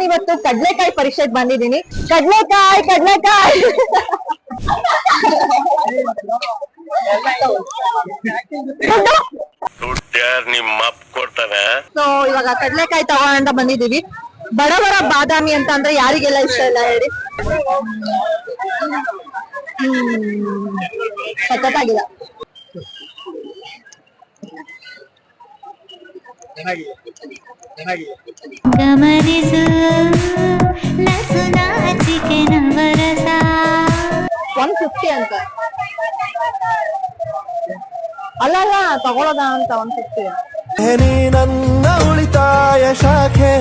ನಾನಿವತ್ತು ಕಡ್ಲೆಕಾಯಿ ಪರೀಕ್ಷೆಗೆ ಬಂದಿದ್ದೀನಿ. ಕಡ್ಲೆಕಾಯಿ ಕಡ್ಲೆಕಾಯಿ ಸೊ ಇವಾಗ ಕಡ್ಲೆಕಾಯಿ ತಗೋಣ ಬಂದಿದೀವಿ. ಬಡ ಬಡ ಬಾದಾಮಿ ಅಂತ ಅಂದ್ರೆ ಯಾರಿಗೆಲ್ಲ ಇಷ್ಟ ಇಲ್ಲ ಹೇಳಿ. ಸಖತ್ತಾಗಿಲ್ಲ. ಗಮನಿಸು ಲಸುನಾಚಿಕೆ ನವರಸ 150 ಅಂತ ಅಲ್ಲ ತಗೊಳೋದ ಅಂತ 150. ನನ್ನ ಉಳಿತಾಯ ಶಾಖೆ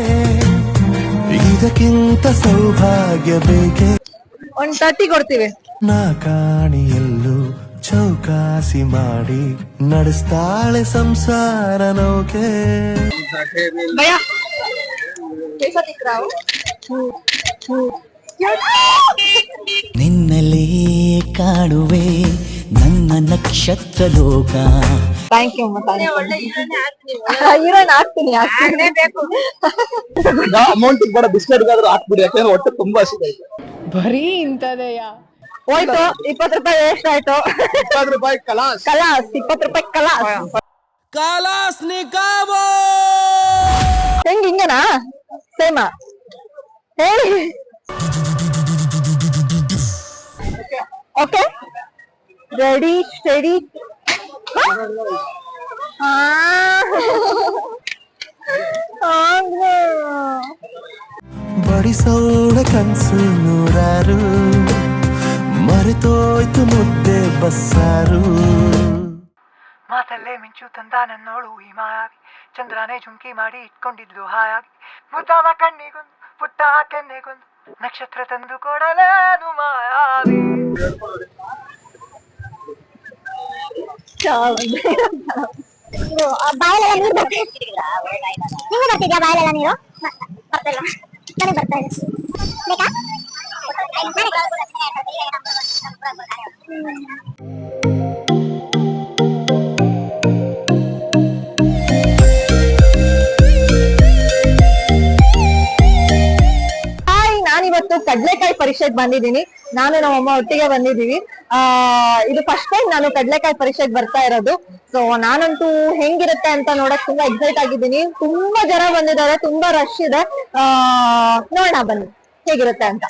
ಇದಕ್ಕಿಂತ ಸೌಭಾಗ್ಯ ಬೇಕೆ. 130 ಕೊಡ್ತೀವಿ. ನಾ ಕಾಣಿಯಲ್ಲೂ ಚೌಕಾಸಿ ಮಾಡಿ ನಡೆಸ್ತಾಳೆ ಸಂಸಾರ ನೌಕೆ. ಭಯ कैसा दिख रहा हो? ನಿನ್ನಲೇ ಕಾಣುವೆ ನನ್ನ ನಕ್ಷತ್ರ ಲೋಕ. ಥ್ಯಾಂಕ್ ಯು ಹೀರೋಯಿನ್ ಆಗ್ತೀನಿ ಅಮೌಂಟ್ ಕೂಡ ಬಿಸ್ಕೆಟ್ ಗಾದ್ರೂ ಹಾಕ್ಬಿಡಿ, ಯಾಕಂದ್ರೆ ಹೊಟ್ಟೆ ತುಂಬಾ ಹಸಿದೈತೆ. ಬರೀ ಇಂತದೆಯ ಹೋಯ್ತು. 20 ರೂಪಾಯಿ ವೇಸ್ಟ್ ಆಯ್ತು. 20 ರೂಪಾಯಿ ಕಲಾಸ್ 20 ರೂಪಾಯಿ ಕಲಾಸ್ ನಿಕಾವೋ. ಹೆಂಗ್ ಹಿಂಗನಾ ಸೇಮಾ ಹೇಳಿ. Okay ready study. ಬಡಿಸೋಳ ಕನ್ಸು ನೂರಾರು ಮರೆತೋಯ್ತು ಮುದ್ದೆ ಬಸ್ಸಾರು. ಮಾತಲ್ಲೇ ಮಿಂಚು ತಂದ ನನ್ನೋಳು ಹಿಮಾಯಾಗಿ ಚಂದ್ರನೇ ಜುಂಕಿ ಮಾಡಿ ಇಟ್ಕೊಂಡಿದ್ಲು ಹಾಯಾಗಿ ಮುದ್ದಾದ ಕಣ್ಣಿಗೊಂದು ಪುಟ್ಟ ಕೆನ್ನೆಗೊಂದು ನಕ್ಷತ್ರ ತಂದು ಕೊಡಲೇನು ಮಾಯಾವಿ. ಬಾಯಲೆಲ್ಲ ನೀರು ಬರ್ತಿದ್ಯಾ? ಬಾಯಲೆಲ್ಲ ನೀರು ನನಗೆ ಬರ್ತಾ ಇದೆ. ಬೇಕಾ? ನಾನಿವತ್ತು ಕಡ್ಲೆಕಾಯಿ ಪರೀಕ್ಷೆಗೆ ಬಂದಿದ್ದೀನಿ. ನಾನು ನಮ್ಮಮ್ಮ ಒಟ್ಟಿಗೆ ಬಂದಿದ್ದೀವಿ. ಇದು ಫಸ್ಟ್ ಟೈಮ್ ನಾನು ಕಡ್ಲೆಕಾಯಿ ಪರೀಕ್ಷೆಗೆ ಬರ್ತಾ ಇರೋದು. ಸೊ ನಾನಂತೂ ಹೆಂಗಿರುತ್ತೆ ಅಂತ ನೋಡಕ್ ತುಂಬಾ ಎಕ್ಸೈಟ್ ಆಗಿದ್ದೀನಿ. ತುಂಬಾ ಜನ ಬಂದಿದ್ದಾರೆ, ತುಂಬಾ ರಶ್ ಇದೆ. ನೋಡೋಣ ಬನ್ನಿ ಹೇಗಿರುತ್ತೆ ಅಂತ.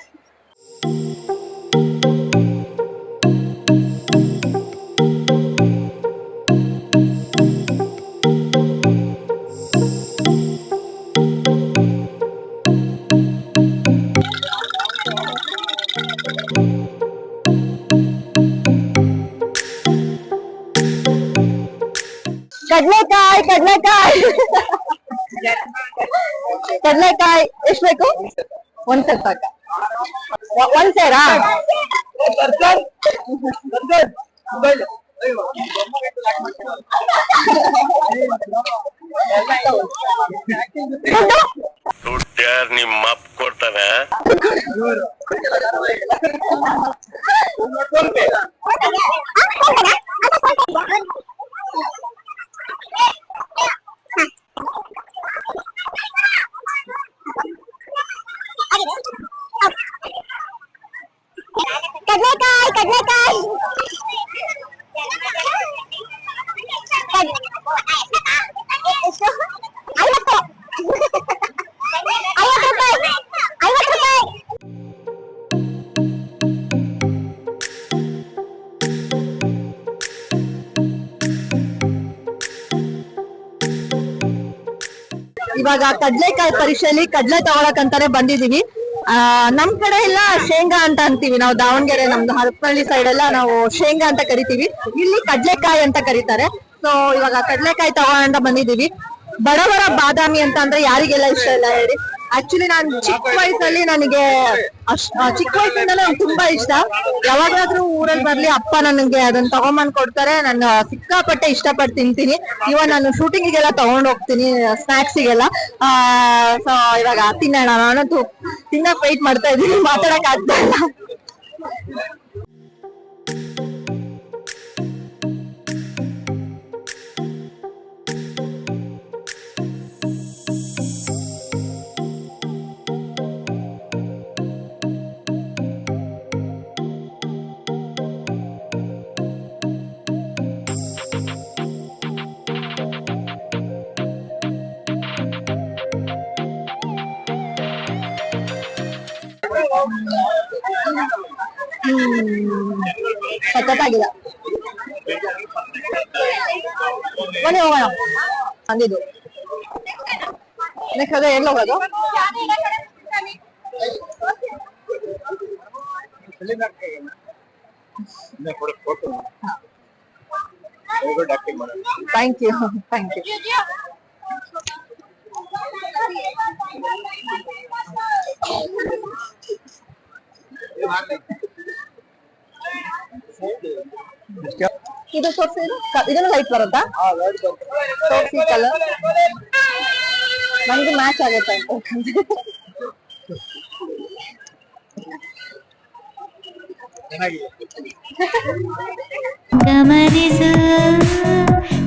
ಕಡ್ಲೆಕಾಯಿ ಕಡ್ಲೆಕಾಯಿ ಕಡ್ಲೆಕಾಯಿ ಎಷ್ಟು ಬೇಕು? 1 ಸೇರ್ ಸಾಕ? 1 ಸೇರಾ? ನಿಮ್ಮ ಅಪ್ಪ ಕೊಡ್ತಾನೆ. ಕಡ್ಲೆಕಾಯಿ ಕಡ್ಲೆಕಾಯಿ ಎಷ್ಟು? 50 ರೂಪಾಯಿ. ಇವಾಗ ಕಡ್ಲೆಕಾಯಿ ಪರೀಕ್ಷೆಯಲ್ಲಿ ಕಡ್ಲೆ ತಗೊಳಕ್ ಅಂತಾನೆ ಬಂದಿದೀವಿ. ನಮ್ ಕಡೆ ಎಲ್ಲ ಶೇಂಗಾ ಅಂತ ಅಂತೀವಿ ನಾವು. ದಾವಣಗೆರೆ ನಮ್ದು ಹರಪನಹಳ್ಳಿ ಸೈಡ್ ಎಲ್ಲ ನಾವು ಶೇಂಗಾ ಅಂತ ಕರಿತೀವಿ. ಇಲ್ಲಿ ಕಡ್ಲೆಕಾಯಿ ಅಂತ ಕರೀತಾರೆ. ಸೊ ಇವಾಗ ಕಡ್ಲೆಕಾಯಿ ತಗೋಣ ಬಂದಿದೀವಿ. ಬಡ ಬಡ ಬಾದಾಮಿ ಅಂತ ಅಂದ್ರೆ ಯಾರಿಗೆಲ್ಲ ಇಷ್ಟ ಇಲ್ಲ ಹೇಳಿ. ಆಕ್ಚುಲಿ ನಾನ್ ಚಿಕ್ಕ ವಯಸ್ಸಲ್ಲಿ ನನಗೆ ಚಿಕ್ಕ ವಯಸ್ಸಿಂದ ನಂಗೆ ತುಂಬಾ ಇಷ್ಟ. ಯಾವಾಗಾದ್ರೂ ಊರಲ್ಲಿ ಬರ್ಲಿ ಅಪ್ಪ ನನಗೆ ಅದನ್ನ ತಗೊಂಬಂದ್ ಕೊಡ್ತಾರೆ. ನಾನು ಸಿಕ್ಕಾಪಟ್ಟೆ ಇಷ್ಟಪಟ್ಟು ತಿಂತೀನಿ. ಇವನ್ ನಾನು ಶೂಟಿಂಗಿಗೆಲ್ಲ ತಗೊಂಡ್ ಹೋಗ್ತೀನಿ, ಸ್ನಾಕ್ಸಿಗೆಲ್ಲ. ಸೊ ಇವಾಗ ತಿನ್ನೋಣ. ನಾನಂತೂ ತಿನ್ನಕ್ ವೆಯ್ಟ್ ಮಾಡ್ತಾ ಇದ್ದೀನಿ, ಮಾತಾಡಕ್ ಆಗ್ತಾ ಇಲ್ಲ. ಸಖತ್ತಾಗಿದೆ. ಬನ್ನಿ ಹೋಗೋಣ ಅಂದಿದ್ದು. ನೆಕ್ಸ್ಟ್ ಅದೇ ಎಲ್ಲಿ ಹೋಗೋದು? Thank you. ಇದು ತೋರಿಸಿ, ಇದನ್ನು ಲೈಟ್ ಬರುತ್ತಾ? ತೋರಿಸಿ ಕಲರ್ ನನಗೆ ಮ್ಯಾಚ್ ಆಗುತ್ತೆ ಅಂತ. ಗಮನಿಸು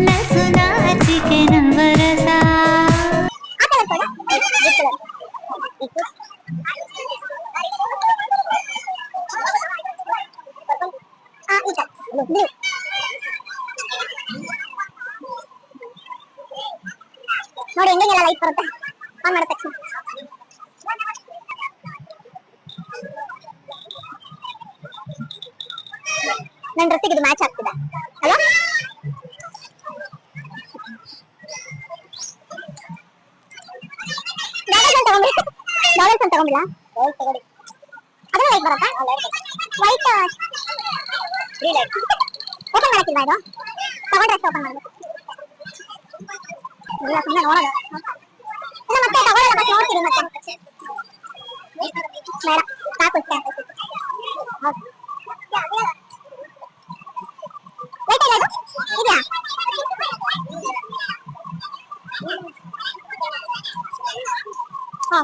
ಲಸುನಾಚಿಕೆ ನವರಸ. ನೋಡಿ ಹೆಂಗೆಲ್ಲ ಲೈಟ್ ಬರುತ್ತೆ ಆನ್ ಮಾಡಿದ ತಕ್ಷಣ. ನನ್ನ ಡ್ರೆಸ್ಸಿಗೆ ಇದು ಮ್ಯಾಚ್ ಆಗ್ತಿದೆ ಅಲ್ವಾ? ಡಾಲರ್ಸ್ ಅಂತ ತಗೊಂಡಿಲ್ಲ. ತಗೊಳ್ಳಿ. ಅದರ ಲೈಟ್ ಬರುತ್ತಾ? ವೈಟ್ ಓಪನ್ ಮಾಡಕ್ಕಿಲ್ವಾ ಇದು? ತಗೊಂಡ್ರೆ ಓಪನ್ ಮಾಡಬೇಕು. ಇಲ್ಲ ಸುಮ್ಮನೆ ನೋಡೋದು. ಇಲ್ಲ ಮತ್ತೆ ತಗೊಳ್ಳಲ್ಲ, ಮತ್ತೆ ನೋಡ್ತೀವಿ ಮತ್ತೆ. ಬೇಡ ಸಾಕು ಇಷ್ಟೇ. ಲೈಟ್ ಇಲ್ಲ ಇದು? ಇದೆಯಾ?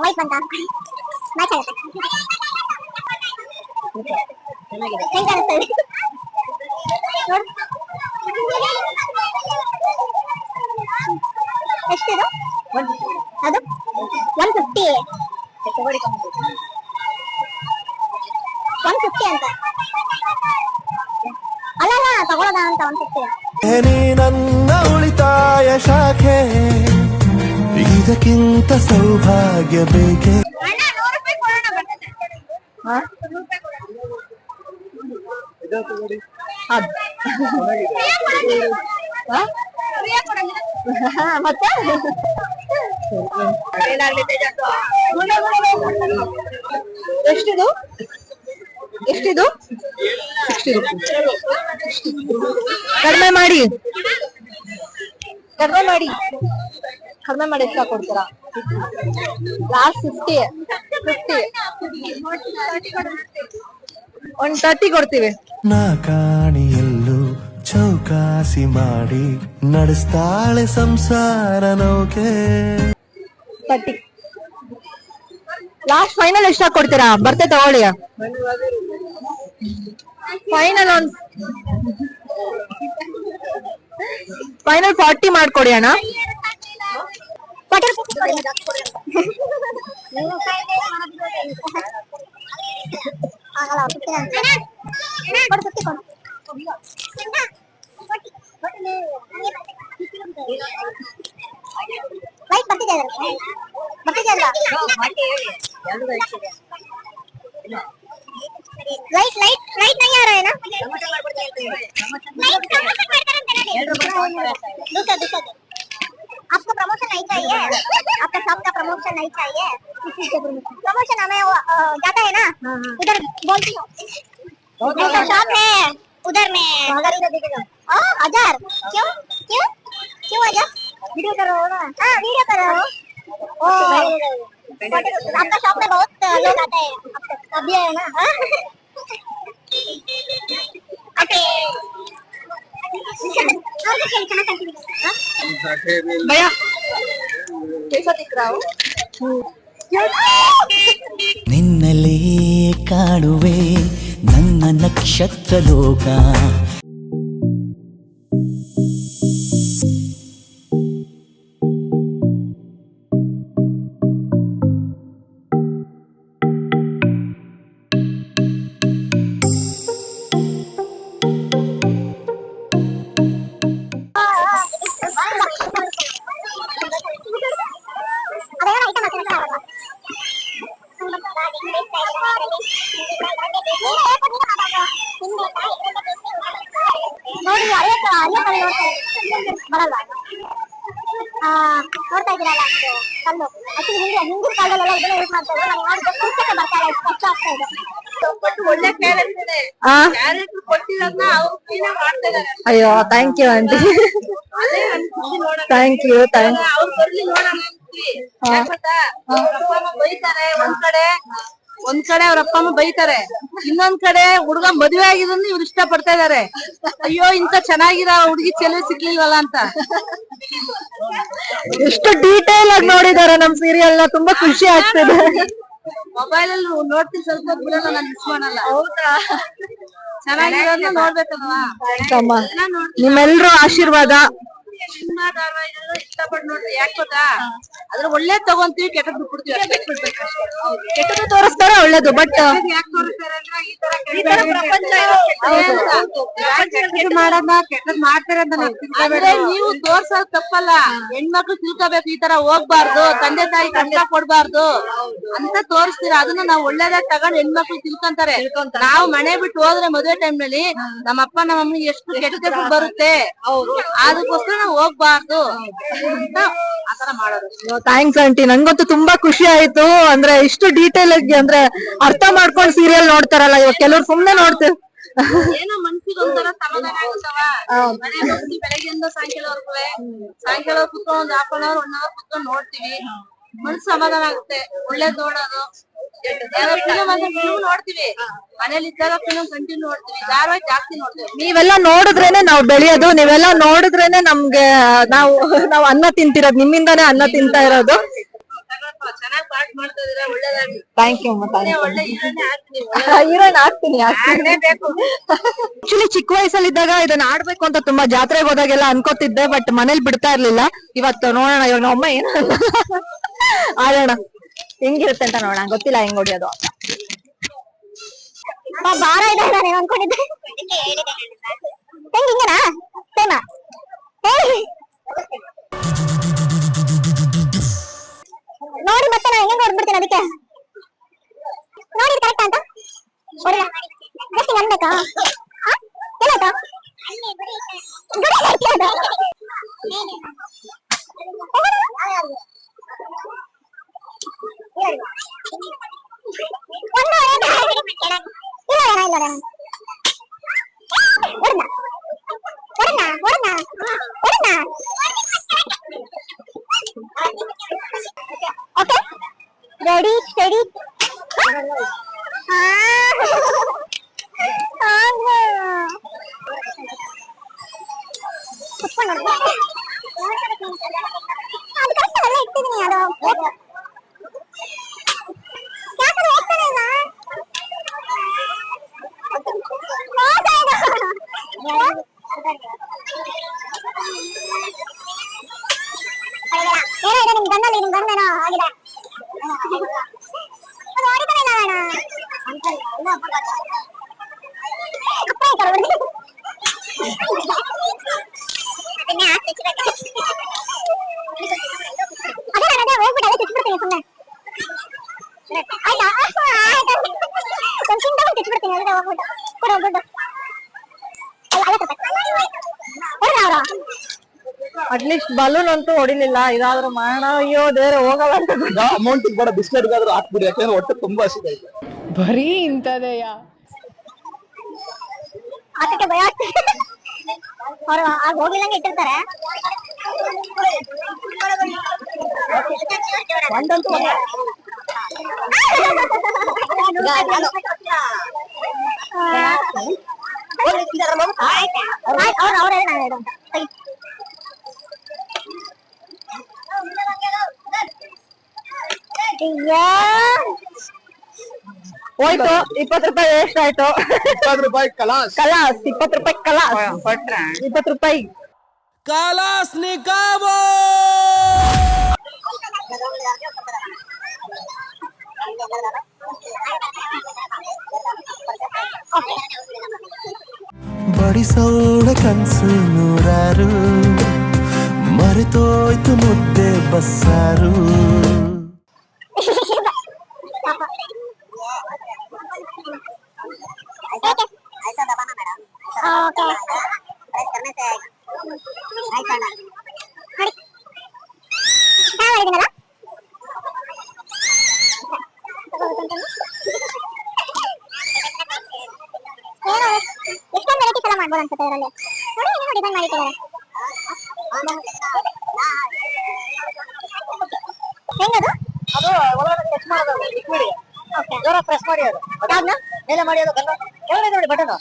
ವೈಟ್ ಬಂತ ಮ್ಯಾಚ್ ಆಗುತ್ತೆ. ಹೆಂಗ್ ಕಾಣಿಸ್ತಾ ಇದೆ ನೋಡು. ಎಷ್ಟಿದು? ಅದು 150. 150 ಅಂತ ಅಲ್ಲ ತಗೊಳ್ಳೋದ ಅಂತ 150. ನೀ ನನ್ನ ಉಳಿತಾಯ ಶಾಖೆ, ಇದಕ್ಕಿಂತ ಸೌಭಾಗ್ಯ ಬೇಕೆ. ಮತ್ತೆ ಎಷ್ಟಿದು? 60 ರೂಪಾಯಿ. ಕಡಿಮೆ ಮಾಡಿ ಎಷ್ಟು ಕೊಡ್ತೀರಾ? ಲಾಸ್ಟ್ 50 ಒಂದು 30 ಕೊಡ್ತೀವಿ. ನಾ ಕಾಣಿಯಲ್ಲೂ ಚೌಕಾಸಿ ಮಾಡಿ ನಡೆಸ್ತಾಳೆ ಸಂಸಾರ ನೌಕೆ. 30 ಲಾಸ್ಟ್ ಫೈನಲ್ ಎಷ್ಟಾಗಿ ಕೊಡ್ತೀರಾ? ಬರ್ತೆ ತಗೊಳ್ಳಿ. ಫೈನಲ್ 40 ಮಾಡ್ಕೊಡಿ ಅಣ್ಣ. 40 ರೂಪಾಯಿ ಕೊಡಿ. ಆಗಲ್ಲ 50 ಅಂತ. ಕೊಡು 50 ಕೊಡು. ಲೈಟ್ ಬರ್ತಿದೆ ಅಲ್ವಾ? लाइट लाइट लाइट नहीं आ रहा है ना? लाइट प्रमोशन करते दूसरा दूसरा आपको प्रमोशन नहीं चाहिए? आपका शॉप का प्रमोशन नहीं चाहिए? प्रमोशन हमें जाता है ना उधर बोलती हूँ शॉप है उधर में 1000 क्यों क्यों क्यों 1000 वीडियो करो ना? हाँ वीडियो करो. आपका शॉप में बहुत लोग आते हैं. अभी है ना? भैया कैसा दिख रहा हो? ನಿನ್ನಲೇ ಕಾಣುವೆ ನನ್ನ ನಕ್ಷತ್ರ ಲೋಕ. ನೋಡಿ ಬರಲ್ವಾ ನೋಡ್ತಾ ಇದ್ದೀರಲ್ಲ ಕಲ್ಲು ಆಕ್ಚುಲಿ ಹಿಂದಿನ ಕಾಲದಲ್ಲೆಲ್ಲ ಇದನ್ನ ಯೂಸ್ ಮಾಡ್ತಾ ಇದ್ರು ನಾನು ನೋಡಿದ್ರೆ ಪುಸ್ತಕ ಬರ್ತಾ ಇಲ್ಲ ಕಷ್ಟ ಆಗ್ತಾ ಇದೆ ಒಳ್ಳೆ ಅಯ್ಯೋ thank you aunty thank you ಬೈತಾರೆ ಒಂದ್ ಕಡೆ ಅವ್ರ ಅಪ್ಪ ಅಮ್ಮ ಬೈತಾರೆ, ಇನ್ನೊಂದ್ ಕಡೆ ಹುಡುಗ ಮದುವೆ ಆಗಿರೋದ್ನ ಇವ್ರು ಇಷ್ಟ ಪಡ್ತಾ ಇದಾರೆ. ಅಯ್ಯೋ ಇಂತ ಚೆನ್ನಾಗಿರೋ ಹುಡುಗಿ ಚೆಲುವೆ ಸಿಗ್ಲಿಲ್ವಲ್ಲ ಅಂತ. ಎಷ್ಟು ಡೀಟೇಲ್ ಆಗಿ ನೋಡಿದಾರೆ ನಮ್ ಸೀರಿಯಲ್ ನ, ತುಂಬಾ ಖುಷಿ ಆಗ್ತಿದೆ. ಮೊಬೈಲ್ ಅಲ್ಲಿ ನೋಡ್ತೀನಿ ಸ್ವಲ್ಪ ಬಿಡಲ್ಲ, ನಾನು ಮಿಸ್ ಮಾಡಲ್ಲ. ಹೌದಾ, ಚೆನ್ನಾಗಿರೋದ್ನ ನೋಡ್ಬೇಕಲ್ವಾ. ನಿಮ್ಮೆಲ್ರೂ ಆಶೀರ್ವಾದ. ಸಿನಿಮಾ ಧಾರಾವಾಹಿಗಳು ಇಷ್ಟಪಟ್ಟು ನೋಡ್ರಿ, ಯಾಕೆ ಗೊತ್ತಾ, ಅದ್ರ ಒಳ್ಳೆ ತಗೊಂತೀವಿ, ಕೆಟ್ಟದ್ ಬಿಟ್ಬಿಡ್ತೀವಿ. ಕೆಟ್ಟದ್ದು ತೋರಿಸ್ತಾರೆ, ಒಳ್ಳೇದು. ಬಟ್ ಯಾಕೆ ತೋರಿಸ್ತಾರೆ ಅಂದ್ರೆ ಈ ತರ ಪ್ರಪಂಚ ಮಾಡೋದನ್ನ ಕೆಟ್ಟದ್ ಮಾಡ್ತಾರೆ ಅಂತ ನೀವು ತೋರ್ಸೋದ್ ತಪ್ಪಲ್ಲ. ಹೆಣ್ಮಕ್ಳು ತಿಳ್ಕೋಬೇಕು, ಈ ತರ ಹೋಗ್ಬಾರ್ದು, ತಂದೆ ತಾಯಿ ಕಷ್ಟ ಕೊಡ್ಬಾರ್ದು ಅಂತ ತೋರಿಸ್ತೀರಾ. ಅದನ್ನ ನಾವು ಒಳ್ಳೇದಾಗಿ ತಗೊಂಡ್ ಹೆಣ್ಮಕ್ಳು ತಿಳ್ಕೊಂತಾರೆ. ನಾವು ಮನೆ ಬಿಟ್ಟು ಹೋದ್ರೆ ಮದುವೆ ಟೈಮ್ ನಲ್ಲಿ ನಮ್ಮ ಅಪ್ಪ ನಮ್ಮ ಅಮ್ಮಿಗೆ ಎಷ್ಟು ಕೆಟ್ಟ ಬರುತ್ತೆ, ಅದಕ್ಕೋಸ್ಕರ ನಾವು ಹೋಗ್ಬಾರ್ದು ಅಂತ ಆತರ ಮಾಡೋದು. ಥ್ಯಾಂಕ್ಸ್ ಆಂಟಿ, ನಂಗಂತೂ ತುಂಬಾ ಖುಷಿ ಆಯ್ತು. ಅಂದ್ರೆ ಇಷ್ಟು ಡೀಟೇಲ್ ಆಗಿ ಅಂದ್ರೆ ಅರ್ಥ ಮಾಡ್ಕೊಂಡು ಸೀರಿಯಲ್ ನೋಡ್ತಾರಲ್ಲ, ಇವಾಗ ಕೆಲವ್ರು ಸುಮ್ನೆ ನೋಡ್ತೀವಿ. ಏನೋ ಮನ್ಸಿಗೆ ಒಂಥರ ಸಮಾಧಾನ ಆಗುತ್ತವ. ಮನೆ ಹೋಗ್ತೀವಿ ಬೆಳಗ್ಗೆಯಿಂದ ಸಾಯಂಕಾಲ ಕುತ್ಕೊಂಡು ಒಂದ್ ಹಾಫ್ ಅನ್ ಅವರ್ 1 ಅವರ್ ಕುತ್ಕೊಂಡು ನೋಡ್ತೀವಿ, ಮನ್ಸು ಸಮಾಧಾನ ಆಗುತ್ತೆ. ಒಳ್ಳೇದ್ ನೋಡೋದು, ಫಿಲ್ಮ್ ನೋಡ್ತೀವಿ, ಮನೇಲಿ ಇದ್ದಾಗ ಫಿಲ್ಮ್ ಕಂಟಿನ್ಯೂ ನೋಡ್ತೀವಿ, ಧಾರಾವಾಹಿ ಜಾಸ್ತಿ ನೋಡ್ತೀವಿ. ನೀವೆಲ್ಲ ನೋಡಿದ್ರೇನೆ ನಾವ್ ಬೆಳೆಯೋದು, ನೀವೆಲ್ಲ ನೋಡಿದ್ರೇನೆ ನಮ್ಗೆ ನಾವು ಅನ್ನ ತಿಂತಿರೋದು, ನಿಮ್ಮಿಂದಾನೇ ಅನ್ನ ತಿಂತಾ ಇರೋದು. ಚೆನ್ನಾಗಿ ಪಾಠ ಮಾಡ್ತಾ ಇದೀರಾ, ಒಳ್ಳೇದಾಗಿ. Thank you. ಒಳ್ಳೆ ಹೀರೋಯಿನ್ ಆಗ್ತೀನಿ. ಆಕ್ಚುಲಿ ಚಿಕ್ಕ ವಯಸ್ಸಲ್ಲಿದ್ದಾಗ ಇದನ್ನ ಆಡ್ಬೇಕು ಅಂತ ತುಂಬಾ ಜಾತ್ರೆಗೆ ಹೋದಾಗೆಲ್ಲ ಅನ್ಕೋತಿದ್ದೆ, ಬಟ್ ಮನೇಲಿ ಬಿಡ್ತಾ ಇರ್ಲಿಲ್ಲ. ಇವತ್ತು ನೋಡೋಣ, ಇವಾಗ ನಮ್ಮ ಅಮ್ಮ ಏನ ಆಡೋಣ, ಹೆಂಗಿರುತ್ತೆ ಅಂತ ನೋಡೋಣ. ಗೊತ್ತಿಲ್ಲ ಹೆಂಗ್ ಹೊಡಿಯೋದು. ಭಾರ ಇದೆ ನಾನು ಅನ್ಕೊಂಡಿದ್ದೆ. ಹಿಂಗೇನಾ ಸೇಮ ನೋಡಿ, ಮತ್ತೆ ನಾನು ಹೆಂಗ್ ಹೊಡ್ಬಿಡ್ತೀನಿ ಅದಕ್ಕೆ. ನೋಡಿ ಕರೆಕ್ಟ್ ಅಂತ ಹೊಡಿಲ್ಲ, ಜಸ್ಟ್ ಅನ್ಬೇಕಾ? ಎಲ್ಲಾಯ್ತಾ ಓಕೆ, ರೆಡಿ ಸ್ಟಡಿ. ಕುತ್ಕೊಂಡು ಅದು ಕರೆಕ್ಟ್ ಎಲ್ಲ ಇಟ್ಟಿದ್ದೀನಿ. ಅದು ಯಾಕಂದ್ರೆ ಹೋಗ್ತಾನೆ ಇಲ್ಲ. ಏನಾಗಿದೆ ನಿಮ್ ಗನ್ನಲ್ಲಿ? ನಿಮ್ ಗನ್ ಏನೋ ಆಗಿದೆ, ಅದು ಹೊಡಿತಾನೆ ಇಲ್ಲ ಅಣ್ಣ. ಅಪ್ಪ ಆಯ್ತಲ್ಲ ಹೊಡಿ. ಅದನ್ನೇ ಹಾಕ್ತಿರ್ಬೇಕು. ಅದೇ ನಾನು ಅದೇ ಹೋಗ್ಬಿಟ್ಟು ಅದೇ ತಿಚ್ಬಿಡ್ತೀನಿ ಸುಮ್ಮನೆ. ಆಯ್ತಾ? ಆಯ್ತಾ, ಒಂದು ಚಿಂತ ತಿಚ್ಬಿಡ್ತೀನಿ ಅದೇ ಹೋಗ್ಬಿಟ್ಟು. ಕೊಡು ದುಡ್ಡು. ಅಟ್ಲೀಸ್ಟ್ ಬಲೂನ್ ಅಂತೂ ಹೊಡಿಲಿಲ್ಲ, ಇದಾದ್ರೂ ಮಾಡೋಣ. ಅಯ್ಯೋ ದೇವ್ರೆ, ಹೋಗಲ್ಲ ಅಂತ. ಅಮೌಂಟ್ ಬೇಡ, ಬಿಸ್ಕೆಟ್ಗಾದ್ರೂ ಹಾಕ್ಬಿಡಿ, ಯಾಕಂದ್ರೆ ಹೊಟ್ಟೆ ತುಂಬಾ ಹಸಿದೈತೆ. ಬರೀ ಇಂಥದೆಯಾ? ಅದಕ್ಕೆ ಭಯ ಆಗ್ತದೆ. ಅವ್ರು ಆಗ ಹೋಗಿಲ್ಲಂಗೆ ಇಟ್ಟಿರ್ತಾರೆ. ಒಂದಂತೂ ಹೋಯ್ತು. 20 ರೂಪಾಯಿ ವೇಸ್ಟ್ ಆಯ್ತು. 20 ರೂಪಾಯಿ ಕಲಾಸ್. 20 ರೂಪಾಯಿ ಕಲಾಸ್. 20 ರೂಪಾಯಿ ಕಲಾಸ್ ನಿಕಾಬೋ. ಬಡಿಸೋಣ ಕನ್ಸು ನೂರಾರು, ಮರೆತೋಯ್ತು ಮುದ್ದೆ ಬಸ್ಸಾರು. ಹಾಕ್ಬೋದು ಅನ್ಸುತ್ತೆ ಇದರಲ್ಲಿ. ನೋಡಿ ಏನೇನೋ ಡಿಸೈನ್ ಮಾಡಿಟ್ಟಿದ್ದಾರೆ. ಹೆಂಗದು? ಅದು ಒಳಗಡೆ ಟಚ್ ಮಾಡೋದು ಲಿಕ್ವಿಡ್ ಜೋರ ಪ್ರೆಸ್ ಮಾಡಿ ಅದು ಯಾವ್ದು ಮೇಲೆ ಮಾಡಿ ಅದು ಕಣ್ಣು ಒಳಗಡೆ ನೋಡಿ ಬಟನ್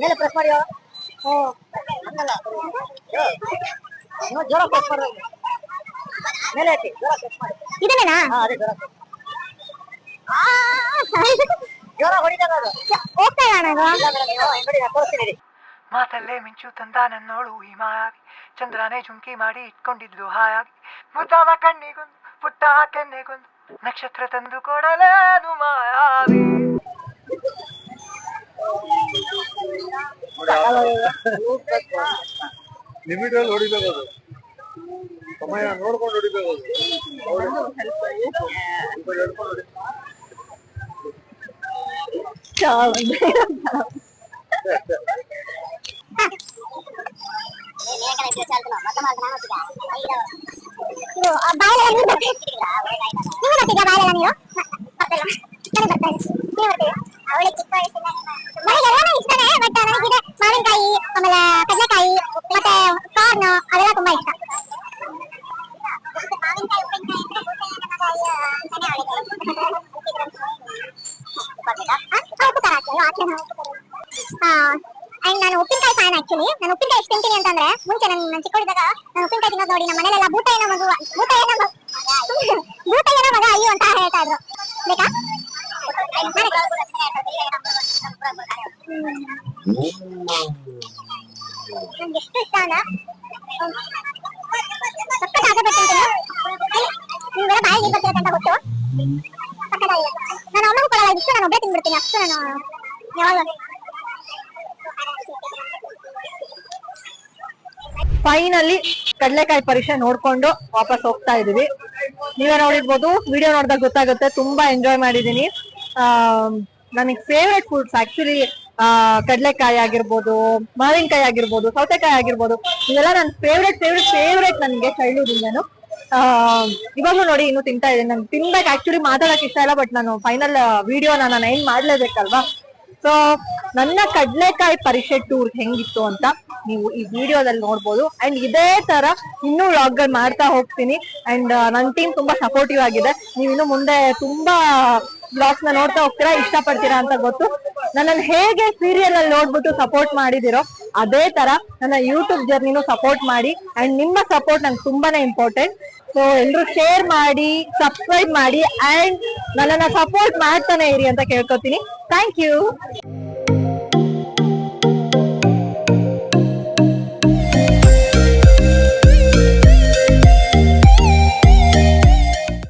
ಮೇಲೆ ಪ್ರೆಸ್ ಮಾಡಿ ಓ ಹಂಗಲ್ಲ ನೀವು ಜೋರ ಪ್ರೆಸ್ ಮಾಡೋದು ಮೇಲೆ ಹಾಕಿ ಜೋರ ಪ್ರೆಸ್ ಮಾಡಿ ಇದನ್ನೇನಾ? ಹಾ ಅದೇ ಜೋರ ಜೋರ ಹೊಡಿದಾಗ ಅದು ಹೋಗ್ತಾ ಇಲ್ಲ ಅಣ್ಣ ಇದು. ಅಂಗಡಿ ತೋರಿಸ್ತೀನಿ. ಮಾತಲ್ಲೇ ಮಿಂಚು ತಂದ ನನ್ನೋಳು ಈ ಮಾಯಾವಿ ಚಂದ್ರನೇ ಜುಂಕಿ ಮಾಡಿ ಇಟ್ಕೊಂಡಿದ್ಲು ಹಾಯಾಗಿ ಮುದ್ದಾದ ಕಣ್ಣಿಗೊಂದು ಪುಟ್ಟ ಕೆನ್ನೆಗೊಂದು ನಕ್ಷತ್ರ ತಂದು ಕೊಡಲೇನು ಮಾಯಾವಿ. ಲಿಮಿಟ್ ಅಲ್ಲಿ ಹೊಡಿಬೇಕು ಅದು ಸಮಯ ನೋಡ್ಕೊಂಡು ಹೊಡಿಬೇಕು ಮಾವಿನಕಾಯಿ ಆಮೇಲೆ ಕಡಲೆಕಾಯಿ ಮತ್ತೆ ಕಾರ್ನ್ ಅದೆಲ್ಲ ತುಂಬಾ ಇಷ್ಟ. ನಾನು ಉಪ್ಪಿನಕಾಯಿ ಫ್ಯಾನ್ ಆಕ್ಚುಲಿ. ನಾನು ಉಪ್ಪಿನಕಾಯಿ ಎಷ್ಟು ತಿಂತೀನಿ ಅಂತಂದ್ರೆ ಮುಂಚೆ ನನ್ನ ಚಿಕ್ಕವಳಿದ್ದಾಗ ನಾನು ಉಪ್ಪಿನಕಾಯಿ ತಿನ್ನೋದು ನೋಡಿ ನಮ್ಮ ಮನೆಯಲ್ಲ ಭೂತಯ್ಯನ ಮಗ ಅಯ್ಯೋ ಅಂತ ಹೇಳ್ತಾ ಇದ್ರು. ಬೇಕಾ? ನನ್ಗೆ ಎಷ್ಟು ಇಷ್ಟ ಅಂದ್ರೆ ನಿಮ್ಗೆಲ್ಲ ಬಾಯಿಗೆ ಬರ್ತದೆ ಅಂತ ಗೊತ್ತು. ನಾನು ಅಮ್ಮಗೂ ಕೊಡಲ್ಲ ಇಷ್ಟು ನಾನು ಒಬ್ಬೇ ತಿನ್ಬಿಡ್ತೀನಿ ಅಷ್ಟು ನಾನು ಯಾವಾಗ. ಫೈನಲಿ ಕಡ್ಲೆಕಾಯಿ ಪರೀಕ್ಷೆ ನೋಡ್ಕೊಂಡು ವಾಪಸ್ ಹೋಗ್ತಾ ಇದೀವಿ. ನೀವೇ ನೋಡಿರ್ಬೋದು, ವಿಡಿಯೋ ನೋಡಿದಾಗ ಗೊತ್ತಾಗುತ್ತೆ. ತುಂಬಾ ಎಂಜಾಯ್ ಮಾಡಿದೀನಿ. ನನಗೆ ಫೇವ್ರೆಟ್ ಫುಡ್ಸ್ ಆಕ್ಚುಲಿ ಕಡ್ಲೆಕಾಯಿ ಆಗಿರ್ಬೋದು, ಮಾವಿನಕಾಯಿ ಆಗಿರ್ಬೋದು, ಸೌತೆಕಾಯಿ ಆಗಿರ್ಬೋದು, ಇವೆಲ್ಲ ನನ್ನ ಫೇವ್ರೆಟ್ ನನಗೆ ಚೈಲ್ಡ್ಹುಡ್ ಇಂದನು. ಇವಾಗ್ಲೂ ನೋಡಿ ಇನ್ನು ತಿಂತಾ ಇದ್ದೀನಿ. ನನ್ಗೆ ತಿನ್ಬೇಕು ಆಕ್ಚುಲಿ ಮಾತಾಡಕ್ ಇಷ್ಟ ಇಲ್ಲ, ಬಟ್ ನಾನು ಫೈನಲ್ ವಿಡಿಯೋನ ನಾನು ಏನ್ ಮಾಡ್ಲೇಬೇಕಲ್ವಾ. ಸೊ ನನ್ನ ಕಡ್ಲೆಕಾಯಿ ಪರೀಕ್ಷೆ ಟೂರ್ ಹೆಂಗಿತ್ತು ಅಂತ ನೀವು ಈ ವಿಡಿಯೋದಲ್ಲಿ ನೋಡ್ಬೋದು. ಅಂಡ್ ಇದೇ ತರ ಇನ್ನೂ ವ್ಲಾಗ್ಗಳು ಮಾಡ್ತಾ ಹೋಗ್ತೀನಿ. ಅಂಡ್ ನನ್ನ ಟೀಮ್ ತುಂಬಾ ಸಪೋರ್ಟಿವ್ ಆಗಿದೆ. ನೀವು ಇನ್ನು ಮುಂದೆ ತುಂಬಾ ವ್ಲಾಗ್ಸ್ ನ ನೋಡ್ತಾ ಹೋಗ್ತೀರಾ, ಇಷ್ಟಪಡ್ತೀರಾ ಅಂತ ಗೊತ್ತು. ನನ್ನನ್ನು ಹೇಗೆ ಸೀರಿಯಲ್ ಅಲ್ಲಿ ನೋಡ್ಬಿಟ್ಟು ಸಪೋರ್ಟ್ ಮಾಡಿದಿರೋ ಅದೇ ತರ ನನ್ನ ಯೂಟ್ಯೂಬ್ ಜರ್ನಿನೂ ಸಪೋರ್ಟ್ ಮಾಡಿ. ಅಂಡ್ ನಿಮ್ಮ ಸಪೋರ್ಟ್ ನಂಗೆ ತುಂಬಾನೇ ಇಂಪಾರ್ಟೆಂಟ್. ಸೊ ಎಲ್ರು ಶೇರ್ ಮಾಡಿ, ಸಬ್ಸ್ಕ್ರೈಬ್ ಮಾಡಿ, ಅಂಡ್ ನನ್ನನ್ನ ಸಪೋರ್ಟ್ ಮಾಡ್ತಾನೆ ಇರಿ ಅಂತ ಕೇಳ್ಕೊತೀನಿ. Thank you.